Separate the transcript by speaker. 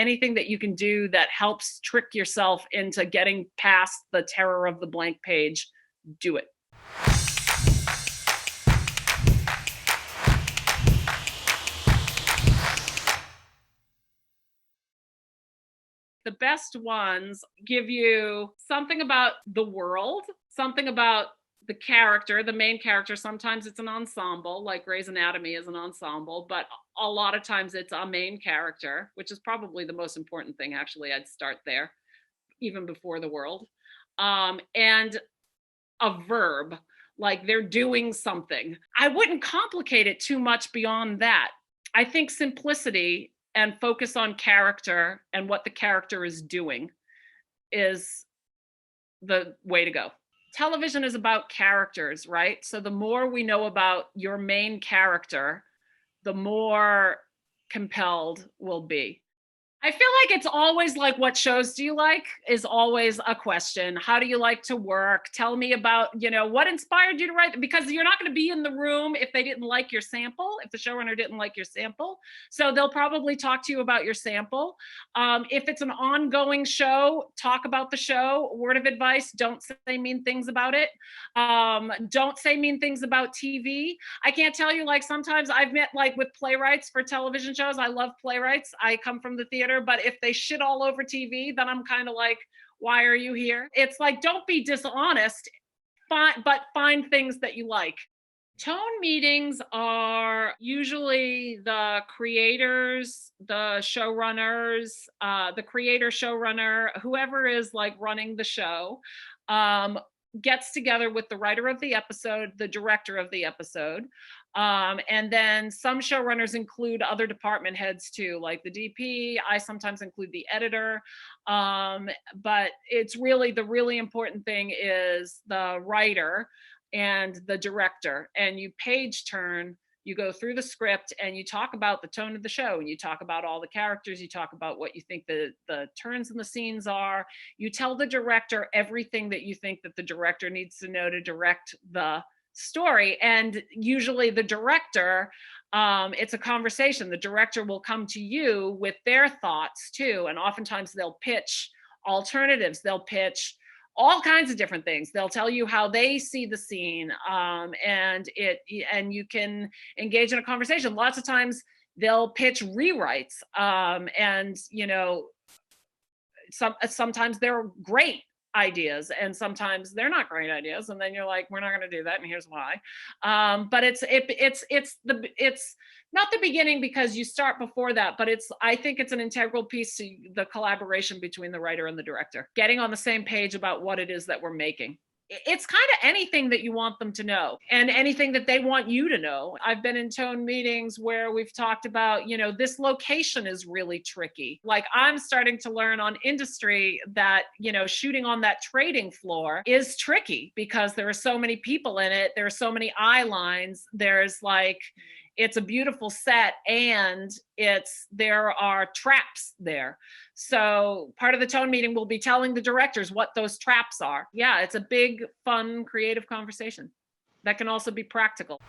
Speaker 1: anything that you can do that helps trick yourself into getting past the terror of the blank page, do it. The best ones give you something about the world, something about the character, the main character. Sometimes it's an ensemble, like Grey's Anatomy is an ensemble, but a lot of times it's a main character, which is probably the most important thing. Actually, I'd start there, even before the world. And a verb, like they're doing something. I wouldn't complicate it too much beyond that. I think simplicity and focus on character and what the character is doing is the way to go. Television is about characters, right? So the more we know about your main character, the more compelled we'll be. I feel like it's always like, what shows do you like is always a question. How do you like to work? Tell me about, what inspired you to write? Because you're not going to be in the room if they didn't like your sample, if the showrunner didn't like your sample. So they'll probably talk to you about your sample. If it's an ongoing show, talk about the show. Word of advice, don't say mean things about it. Don't say mean things about TV. I can't tell you, like, sometimes I've met like with playwrights for television shows. I love playwrights. I come from the theater. But if they shit all over TV, then I'm kind of like, why are you here? It's like, don't be dishonest, but find things that you like. Tone meetings are usually the creators, the showrunners, the creator, showrunner, whoever is like running the show, gets together with the writer of the episode, the director of the episode. And then some showrunners include other department heads too, like the DP. I sometimes include the editor. But it's really, the really important thing is the writer and the director. And you page turn, you go through the script and you talk about the tone of the show, and you talk about all the characters, you talk about what you think the turns in the scenes are. You tell the director everything that you think that the director needs to know to direct the story. And usually the director, it's a conversation. The director will come to you with their thoughts too. And oftentimes they'll pitch alternatives. They'll pitch all kinds of different things. They'll tell you how they see the scene, and you can engage in a conversation. Lots of times they'll pitch rewrites, and sometimes they're great ideas and sometimes they're not great ideas, and then you're like, we're not going to do that, and here's why. But it's not the beginning, because you start before that, but I think it's an integral piece to the collaboration between the writer and the director, getting on the same page about what it is that we're making. It's kind of anything that you want them to know and anything that they want you to know. I've been in tone meetings where we've talked about, this location is really tricky. Like, I'm starting to learn on industry that, shooting on that trading floor is tricky because there are so many people in it. There are so many eye lines. There's like, it's a beautiful set and there are traps there. So part of the tone meeting will be telling the directors what those traps are. Yeah, it's a big, fun, creative conversation that can also be practical.